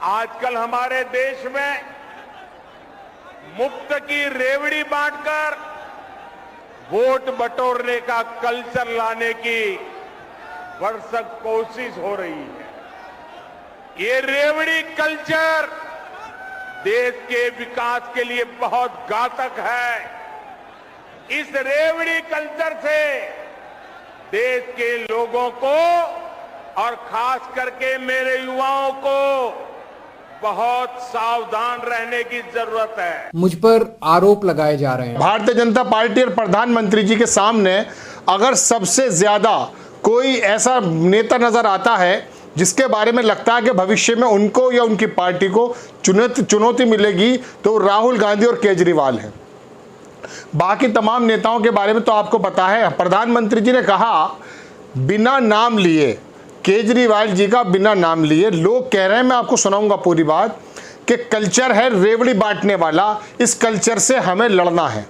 आजकल हमारे देश में मुफ्त की रेवड़ी बांटकर वोट बटोरने का कल्चर लाने की भरसक कोशिश हो रही है। ये रेवड़ी कल्चर देश के विकास के लिए बहुत घातक है। इस रेवड़ी कल्चर से देश के लोगों को और खास करके मेरे युवाओं को बहुत सावधान रहने की जरूरत है। मुझ पर आरोप लगाए जा रहे हैं। भारतीय जनता पार्टी और प्रधानमंत्री जी के सामने अगर सबसे ज्यादा कोई ऐसा नेता नजर आता है जिसके बारे में लगता है कि भविष्य में उनको या उनकी पार्टी को चुनौती मिलेगी, तो राहुल गांधी और केजरीवाल हैं। बाकी तमाम नेताओं के बारे में तो आपको पता है। प्रधानमंत्री जी ने कहा बिना नाम लिए, केजरीवाल जी का बिना नाम लिए, लोग कह रहे हैं, मैं आपको सुनाऊंगा पूरी बात, कि कल्चर है रेवड़ी बांटने वाला, इस कल्चर से हमें लड़ना है।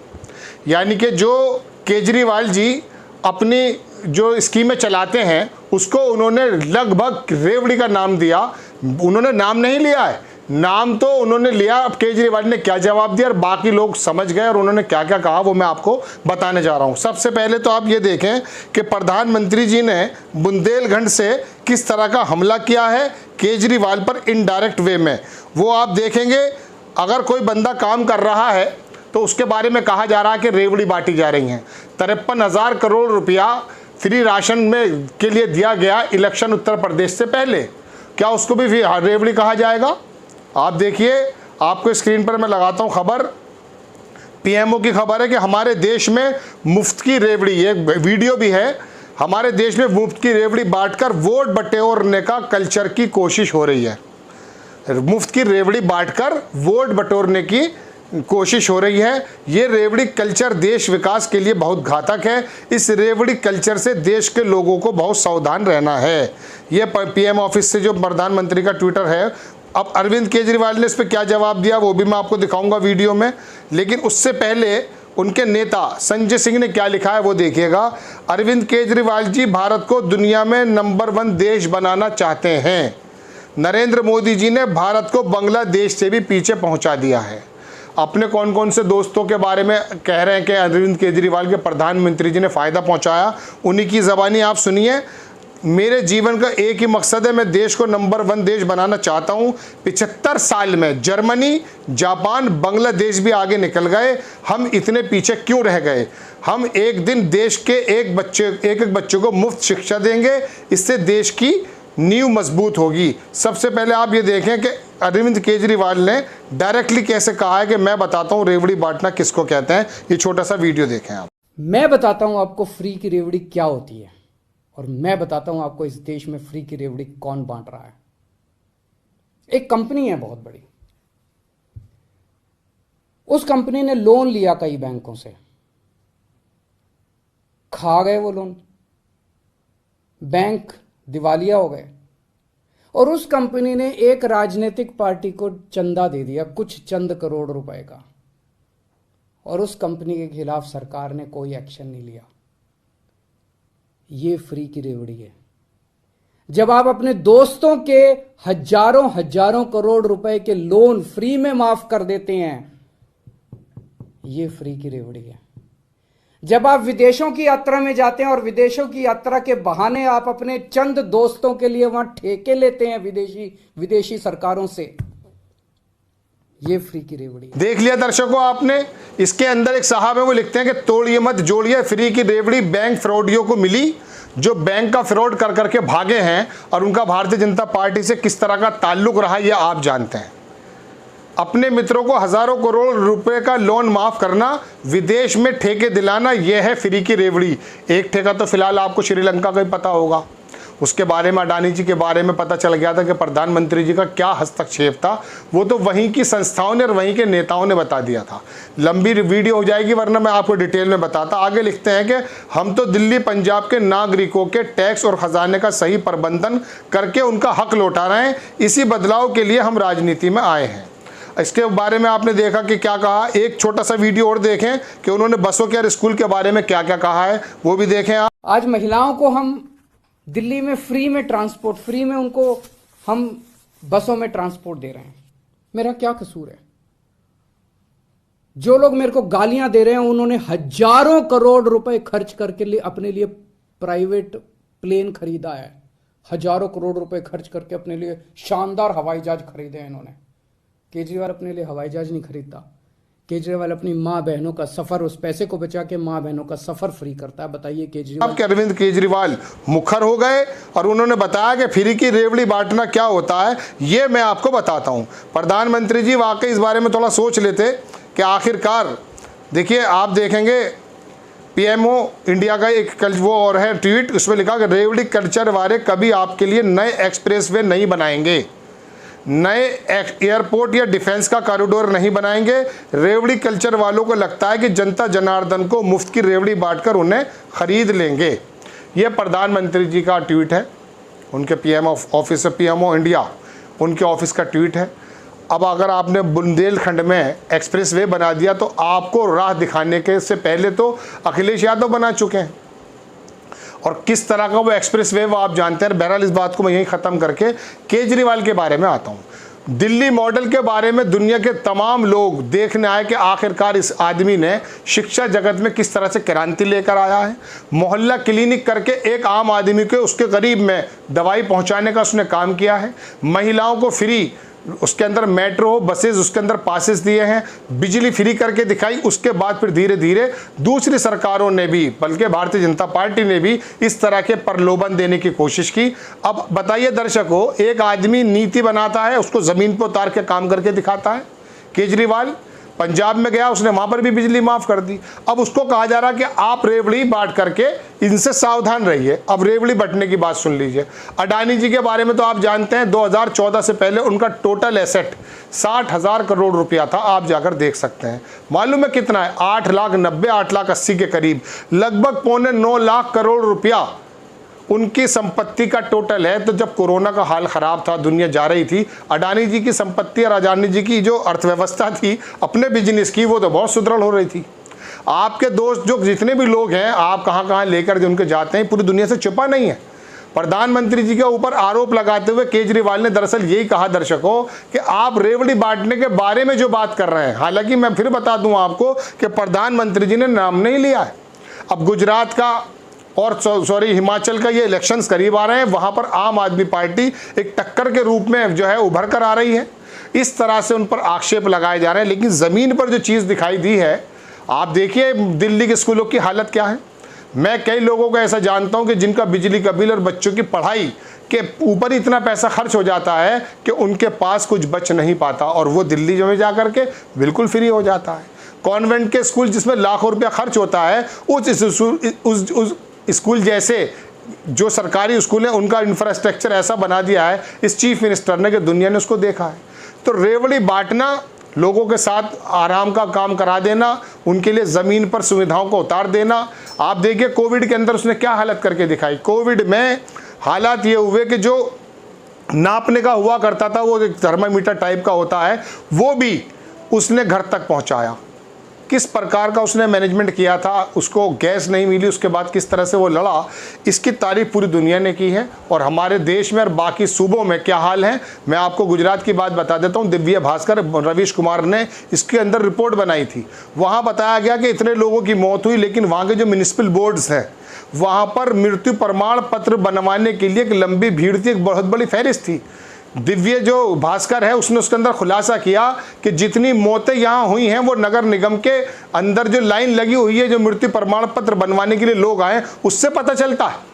यानी कि जो केजरीवाल जी अपनी जो स्कीमें चलाते हैं उसको उन्होंने लगभग रेवड़ी का नाम दिया। उन्होंने नाम नहीं लिया है, नाम तो उन्होंने लिया। अब केजरीवाल ने क्या जवाब दिया और बाकी लोग समझ गए और उन्होंने क्या क्या कहा वो मैं आपको बताने जा रहा हूं। सबसे पहले तो आप ये देखें कि प्रधानमंत्री जी ने बुंदेलखंड से किस तरह का हमला किया है केजरीवाल पर इनडायरेक्ट वे में, वो आप देखेंगे। अगर कोई बंदा काम कर रहा है तो उसके बारे में कहा जा रहा है कि रेवड़ी बांटी जा रही हैं। 53,000 करोड़ रुपया फ्री राशन में के लिए दिया गया इलेक्शन उत्तर प्रदेश से पहले, क्या उसको भी रेवड़ी कहा जाएगा? आप देखिए, आपको स्क्रीन पर मैं लगाता हूं खबर, पीएमओ की खबर है कि हमारे देश में मुफ्त की रेवड़ी, ये वीडियो भी है, हमारे देश में मुफ्त की रेवड़ी बांटकर वोट बटोरने का कल्चर की कोशिश हो रही है। मुफ्त की रेवड़ी बांटकर वोट बटोरने की कोशिश हो रही है। ये रेवड़ी कल्चर देश विकास के लिए बहुत घातक है। इस रेवड़ी कल्चर से देश के लोगों को बहुत सावधान रहना है। ये पीएम ऑफिस से जो प्रधानमंत्री का ट्विटर है। अब अरविंद केजरीवाल ने इस पर क्या जवाब दिया वो भी मैं आपको दिखाऊंगा वीडियो में, लेकिन उससे पहले उनके नेता संजय सिंह ने क्या लिखा है वो देखिएगा। अरविंद केजरीवाल जी भारत को दुनिया में नंबर 1 देश बनाना चाहते हैं। नरेंद्र मोदी जी ने भारत को बांग्लादेश से भी पीछे पहुंचा दिया है। अपने कौन कौन से दोस्तों के बारे में कह रहे हैं कि अरविंद केजरीवाल के प्रधानमंत्री जी ने फ़ायदा पहुंचाया, उन्हीं की ज़बानी आप सुनिए। मेरे जीवन का एक ही मकसद है, मैं देश को नंबर 1 देश बनाना चाहता हूं। 75 साल में जर्मनी, जापान, बांग्लादेश भी आगे निकल गए, हम इतने पीछे क्यों रह गए? हम एक दिन देश के एक बच्चे को मुफ्त शिक्षा देंगे, इससे देश की नींव मजबूत होगी। सबसे पहले आप ये देखें कि अरविंद केजरीवाल ने डायरेक्टली कैसे कहा है कि मैं बताता हूं रेवड़ी बांटना किसको कहते हैं। ये छोटा सा वीडियो देखें आप। मैं बताता हूं आपको फ्री की रेवड़ी क्या होती है और मैं बताता हूं आपको इस देश में फ्री की रेवड़ी कौन बांट रहा है। एक कंपनी है बहुत बड़ी, उस कंपनी ने लोन लिया कई बैंकों से, खा गए वो लोन, बैंक दिवालिया हो गए और उस कंपनी ने एक राजनीतिक पार्टी को चंदा दे दिया, कुछ चंद करोड़ रुपए का, और उस कंपनी के खिलाफ सरकार ने कोई एक्शन नहीं लिया। ये फ्री की रेवड़ी है। जब आप अपने दोस्तों के हजारों करोड़ रुपए के लोन फ्री में माफ कर देते हैं, ये फ्री की रेवड़ी है। जब आप विदेशों की यात्रा में जाते हैं और विदेशों की यात्रा के बहाने आप अपने चंद दोस्तों के लिए वहां ठेके लेते हैं विदेशी सरकारों से, ये फ्री की रेवड़ी। देख लिया दर्शकों आपने, इसके अंदर एक साहब है वो लिखते हैं कि तोड़िए मत जोड़िए, फ्री की रेवड़ी बैंक फ्रॉडियों को मिली जो बैंक का फ्रॉड कर करके भागे हैं और उनका भारतीय जनता पार्टी से किस तरह का ताल्लुक रहा ये आप जानते हैं। अपने मित्रों को हजारों करोड़ रुपए का लोन माफ करना, विदेश में ठेके दिलाना, यह है फ्री की रेवड़ी। एक ठेका तो फिलहाल आपको श्रीलंका का ही पता होगा, उसके बारे में अडानी जी के बारे में पता चल गया था कि प्रधानमंत्री जी का क्या हस्तक्षेप था, वो तो वहीं की संस्थाओं ने और वहीं के नेताओं ने बता दिया था। लंबी वीडियो हो जाएगी वरना मैं आपको डिटेल में बताता। आगे लिखते हैं कि हम तो दिल्ली पंजाब के नागरिकों के टैक्स और खजाने का सही प्रबंधन करके उनका हक लौटा रहे हैं, इसी बदलाव के लिए हम राजनीति में आए हैं। इसके बारे में आपने देखा कि क्या कहा। एक छोटा सा वीडियो और देखें कि उन्होंने बसों के और स्कूल के बारे में क्या क्या कहा है, वो भी देखें आप। आज महिलाओं को हम दिल्ली में फ्री में ट्रांसपोर्ट, फ्री में उनको हम बसों में ट्रांसपोर्ट दे रहे हैं, मेरा क्या कसूर है? जो लोग मेरे को गालियां दे रहे हैं उन्होंने हजारों करोड़ रुपए खर्च करके लिए अपने लिए प्राइवेट प्लेन खरीदा है, हजारों करोड़ रुपए खर्च करके अपने लिए शानदार हवाई जहाज खरीदे हैं इन्होंने। केजरीवाल अपने लिए हवाई जहाज नहीं खरीदता। केजरीवाल अपनी मां बहनों का सफर, उस पैसे को बचा के मां बहनों का सफर फ्री करता है। बताइए केजरीवाल। आपके अरविंद केजरीवाल मुखर हो गए और उन्होंने बताया कि फ्री की रेवड़ी बांटना क्या होता है, ये मैं आपको बताता हूं। प्रधानमंत्री जी वाकई इस बारे में थोड़ा सोच लेते कि आखिरकार देखिए, आप देखेंगे पीएमओ इंडिया का एक कल वो और है ट्वीट, उसमें लिखा कि रेवड़ी कल्चर वाले कभी आपके लिए नए एक्सप्रेसवे नहीं बनाएंगे, नए एयरपोर्ट या डिफेंस का कॉरिडोर नहीं बनाएंगे। रेवड़ी कल्चर वालों को लगता है कि जनता जनार्दन को मुफ्त की रेवड़ी बांटकर उन्हें खरीद लेंगे। यह प्रधानमंत्री जी का ट्वीट है, उनके पीएमओ इंडिया उनके ऑफिस का ट्वीट है। अब अगर आपने बुंदेलखंड में एक्सप्रेसवे बना दिया तो आपको राह दिखाने के से पहले तो अखिलेश यादव बना चुके हैं, और किस तरह का वो एक्सप्रेसवे वो आप जानते हैं। बहरहाल इस बात को मैं यहीं ख़त्म करके केजरीवाल के बारे में आता हूँ। दिल्ली मॉडल के बारे में दुनिया के तमाम लोग देखने आए कि आखिरकार इस आदमी ने शिक्षा जगत में किस तरह से क्रांति लेकर आया है। मोहल्ला क्लिनिक करके एक आम आदमी के उसके करीब में दवाई पहुंचाने का उसने काम किया है। महिलाओं को फ्री, उसके अंदर मेट्रो बसेस, उसके अंदर पासेस दिए हैं, बिजली फ्री करके दिखाई। उसके बाद फिर धीरे धीरे दूसरी सरकारों ने भी, बल्कि भारतीय जनता पार्टी ने भी इस तरह के प्रलोभन देने की कोशिश की। अब बताइए दर्शकों, एक आदमी नीति बनाता है, उसको जमीन पर उतार के काम करके दिखाता है। केजरीवाल पंजाब में गया, उसने वहां पर भी बिजली माफ कर दी। अब उसको कहा जा रहा कि आप रेवड़ी बांट करके इनसे सावधान रहिए। अब रेवड़ी बंटने की बात सुन लीजिए। अडानी जी के बारे में तो आप जानते हैं, 2014 से पहले उनका टोटल एसेट 60,000 करोड़ रुपया था। आप जाकर देख सकते हैं। मालूम है कितना है? 8,90,000 8,80,000 के करीब, लगभग 8.25 लाख करोड़ रुपया उनकी संपत्ति का टोटल है। तो जब कोरोना का हाल खराब था, दुनिया जा रही थी, अडानी जी की संपत्ति और अडानी जी की जो अर्थव्यवस्था थी अपने बिजनेस की, वो तो बहुत सुदृढ़ हो रही थी। आपके दोस्त जो जितने भी लोग हैं, आप कहाँ कहाँ लेकर जो उनके जाते हैं, पूरी दुनिया से छुपा नहीं है। प्रधानमंत्री जी के ऊपर आरोप लगाते हुए केजरीवाल ने दरअसल यही कहा दर्शकों कि आप रेवड़ी बांटने के बारे में जो बात कर रहे हैं, हालांकि मैं फिर बता दूं आपको कि प्रधानमंत्री जी ने नाम नहीं लिया है। अब गुजरात का और हिमाचल का ये इलेक्शंस करीब आ रहे हैं, वहां पर आम आदमी पार्टी एक टक्कर के रूप में जो है उभर कर आ रही है। इस तरह से उन पर आक्षेप लगाए जा रहे हैं, लेकिन ज़मीन पर जो चीज़ दिखाई दी है, आप देखिए दिल्ली के स्कूलों की हालत क्या है। मैं कई लोगों को ऐसा जानता हूं कि जिनका बिजली का बिल और बच्चों की पढ़ाई के ऊपर इतना पैसा खर्च हो जाता है कि उनके पास कुछ बच नहीं पाता, और वो दिल्ली में जा करके बिल्कुल फ्री हो जाता है। कॉन्वेंट के स्कूल जिसमें लाखों रुपया खर्च होता है, उस स्कूल जैसे जो सरकारी स्कूल है उनका इंफ्रास्ट्रक्चर ऐसा बना दिया है इस चीफ मिनिस्टर ने कि दुनिया ने उसको देखा है। तो रेवड़ी बांटना, लोगों के साथ आराम का काम करा देना, उनके लिए ज़मीन पर सुविधाओं को उतार देना। आप देखिए कोविड के अंदर उसने क्या हालत करके दिखाई। कोविड में हालात ये हुए कि जो नापने का हुआ करता था, वो एक थर्मामीटर टाइप का होता है, वो भी उसने घर तक पहुंचाया। किस प्रकार का उसने मैनेजमेंट किया था, उसको गैस नहीं मिली, उसके बाद किस तरह से वो लड़ा, इसकी तारीफ पूरी दुनिया ने की है। और हमारे देश में और बाकी सूबों में क्या हाल है, मैं आपको गुजरात की बात बता देता हूँ। दिव्य भास्कर रवीश कुमार ने इसके अंदर रिपोर्ट बनाई थी। वहाँ बताया गया कि इतने लोगों की मौत हुई, लेकिन वहाँ के जो म्यूनिसिपल बोर्ड्स हैं वहाँ पर मृत्यु प्रमाण पत्र बनवाने के लिए एक लंबी भीड़ थी, एक बहुत बड़ी फहरिस्त थी। दिव्य जो भास्कर है उसने उसके अंदर खुलासा किया कि जितनी मौतें यहाँ हुई हैं वो नगर निगम के अंदर जो लाइन लगी हुई है, जो मृत्यु प्रमाण पत्र बनवाने के लिए लोग आए, उससे पता चलता है।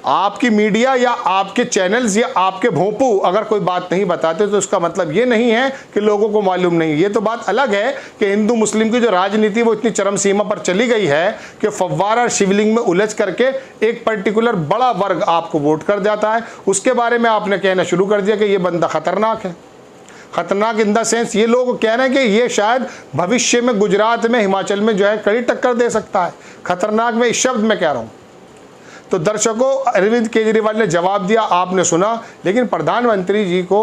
आपकी मीडिया या आपके चैनल्स या आपके भोंपू अगर कोई बात नहीं बताते तो इसका मतलब ये नहीं है कि लोगों को मालूम नहीं। ये तो बात अलग है कि हिंदू मुस्लिम की जो राजनीति वो इतनी चरम सीमा पर चली गई है कि फव्वारा शिवलिंग में उलझ करके एक पर्टिकुलर बड़ा वर्ग आपको वोट कर जाता है। उसके बारे में आपने कहना शुरू कर दिया कि ये बंदा खतरनाक है। खतरनाक इन द सेंस ये लोग कह रहे हैं कि ये शायद भविष्य में गुजरात में, हिमाचल में जो है कड़ी टक्कर दे सकता है। खतरनाक मैं इस शब्द में कह रहा हूँ। तो दर्शकों, अरविंद केजरीवाल ने जवाब दिया, आपने सुना, लेकिन प्रधानमंत्री जी को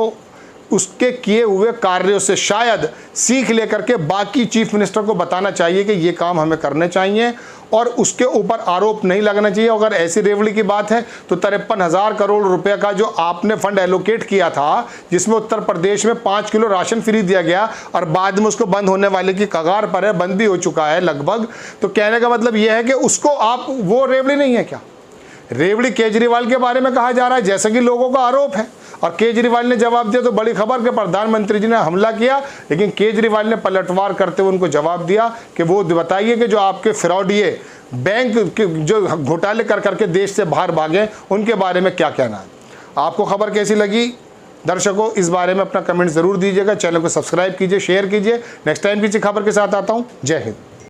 उसके किए हुए कार्यों से शायद सीख लेकर के बाकी चीफ मिनिस्टर को बताना चाहिए कि ये काम हमें करने चाहिए और उसके ऊपर आरोप नहीं लगना चाहिए। अगर ऐसी रेवड़ी की बात है तो 53,000 करोड़ रुपए का जो आपने फंड एलोकेट किया था, जिसमें उत्तर प्रदेश में 5 किलो राशन फ्री दिया गया और बाद में उसको बंद होने वाले की कगार पर है, बंद भी हो चुका है लगभग, तो कहने का मतलब यह है कि उसको आप, वो रेवड़ी नहीं है क्या? रेवड़ी केजरीवाल के बारे में कहा जा रहा है जैसे कि लोगों का आरोप है, और केजरीवाल ने जवाब दिया तो बड़ी खबर कि प्रधानमंत्री जी ने हमला किया, लेकिन केजरीवाल ने पलटवार करते हुए उनको जवाब दिया कि वो बताइए कि जो आपके फ्रॉडिये बैंक के जो घोटाले कर करके देश से बाहर भागे उनके बारे में क्या कहना है। आपको खबर कैसी लगी दर्शकों, इस बारे में अपना कमेंट जरूर दीजिएगा। चैनल को सब्सक्राइब कीजिए, शेयर कीजिए। नेक्स्ट टाइम किसी खबर के साथ आता हूँ। जय हिंद।